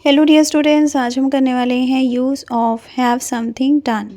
Hello dear students, आज हम करने वाले हैं use of have something done.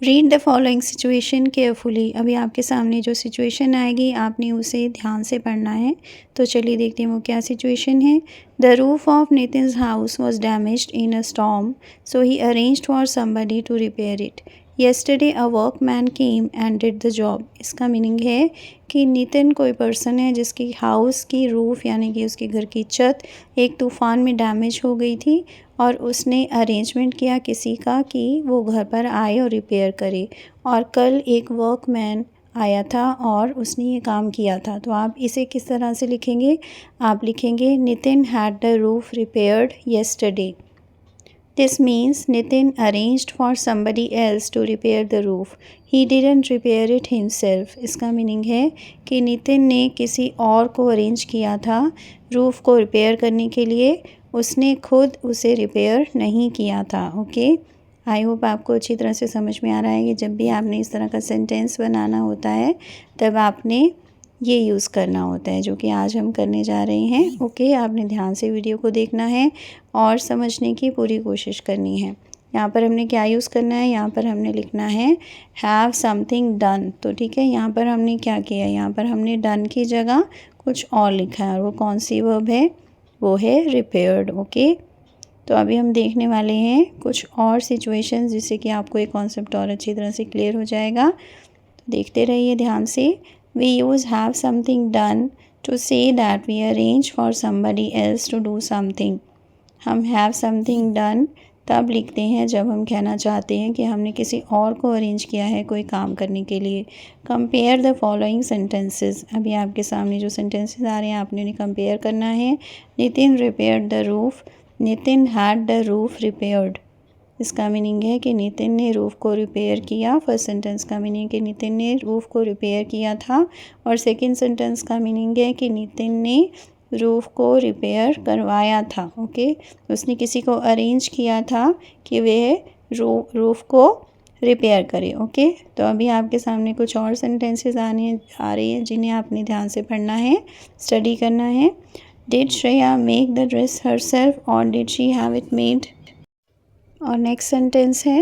Read the following situation carefully. अभी आपके सामने जो सिचुएशन आएगी आपने उसे ध्यान से पढ़ना है। तो चलिए देखते हैं वो क्या सिचुएशन है। The roof of Nitin's house was damaged in a storm, so he arranged for somebody to repair it. Yesterday a workman came and did the job. इसका मीनिंग है कि नितिन कोई पर्सन है जिसकी हाउस की रूफ यानी कि उसके घर की छत एक तूफ़ान में डैमेज हो गई थी और उसने अरेंजमेंट किया किसी का कि वो घर पर आए और रिपेयर करे। और कल एक वर्कमैन आया था और उसने ये काम किया था। तो आप इसे किस तरह से लिखेंगे? आप लिखेंगे Nitin had the roof repaired yesterday. This means Nitin arranged for somebody else to repair the roof. He didn't repair it himself. इसका मीनिंग है कि नितिन ने किसी और को अरेंज किया था रूफ़ को रिपेयर करने के लिए, उसने खुद उसे रिपेयर नहीं किया था। ओके, आई होप आपको अच्छी तरह से समझ में आ रहा है कि जब भी आपने इस तरह का सेंटेंस बनाना होता है तब आपने ये यूज़ करना होता है, जो कि आज हम करने जा रहे हैं। ओके, आपने ध्यान से वीडियो को देखना है और समझने की पूरी कोशिश करनी है। यहाँ पर हमने क्या यूज़ करना है? यहाँ पर हमने लिखना है हैव समथिंग डन। तो ठीक है, यहाँ पर हमने क्या किया? यहाँ पर हमने डन की जगह कुछ और लिखा है और वो कौन सी वर्ब है? वो है रिपेयर्ड। ओके, तो अभी हम देखने वाले हैं कुछ और सिचुएशंस जिससे कि आपको एक कॉन्सेप्ट और अच्छी तरह से क्लियर हो जाएगा। तो देखते रहिए ध्यान से। We use have something done to say that we arrange for somebody else to do something. हम have something done तब लिखते हैं जब हम कहना चाहते हैं कि हमने किसी और को अरेंज किया है कोई काम करने के लिए। Compare the following sentences. अभी आपके सामने जो सेंटेंसेस आ रहे हैं आपने उन्हें कंपेयर करना है। Nitin repaired the roof, Nitin had the roof repaired. इसका मीनिंग है कि नितिन ने रूफ़ को रिपेयर किया। फर्स्ट सेंटेंस का मीनिंग है कि नितिन ने रूफ़ को रिपेयर किया था और सेकंड सेंटेंस का मीनिंग है कि नितिन ने रूफ़ को रिपेयर करवाया था। ओके, उसने किसी को अरेंज किया था कि वह रूफ़ को रिपेयर करे। ओके, तो अभी आपके सामने कुछ और सेंटेंसेस आ रही हैं जिन्हें आपने ध्यान से पढ़ना है, स्टडी करना है। Did Shreya make the dress herself or did she have it made? और नेक्स्ट सेंटेंस है,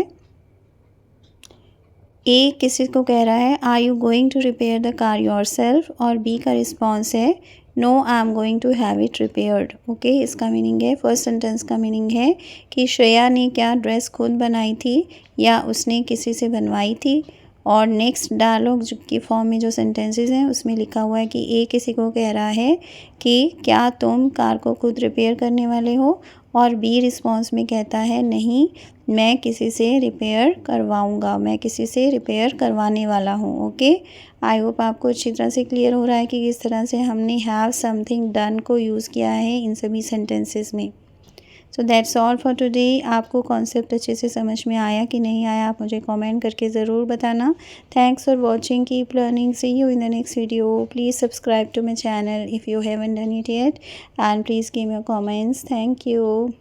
ए किसी को कह रहा है are you going to repair the car yourself, और बी का रिस्पॉन्स है no I am going to have it repaired. Okay, इसका मीनिंग है, फर्स्ट सेंटेंस का मीनिंग है कि श्रेया ने क्या ड्रेस खुद बनाई थी या उसने किसी से बनवाई थी। और नेक्स्ट डायलॉग की फॉर्म में जो सेंटेंसेस हैं उसमें लिखा हुआ है कि ए किसी को कह रहा है कि क्या तुम कार को खुद रिपेयर करने वाले हो, और बी रिस्पॉन्स में कहता है नहीं, मैं किसी से रिपेयर करवाऊंगा, मैं किसी से रिपेयर करवाने वाला हूँ। ओके, आई होप आपको अच्छी तरह से क्लियर हो रहा है कि किस तरह से हमने हैव समथिंग डन को यूज़ किया है इन सभी सेंटेंसेस में। So that's all for today. आपको कॉन्सेप्ट अच्छे से समझ में आया कि नहीं आया, आप मुझे कमेंट करके ज़रूर बताना। Thanks for watching, keep learning, see you in the next video. Please subscribe to my channel if you haven't done it yet, and please give your comments. Thank you.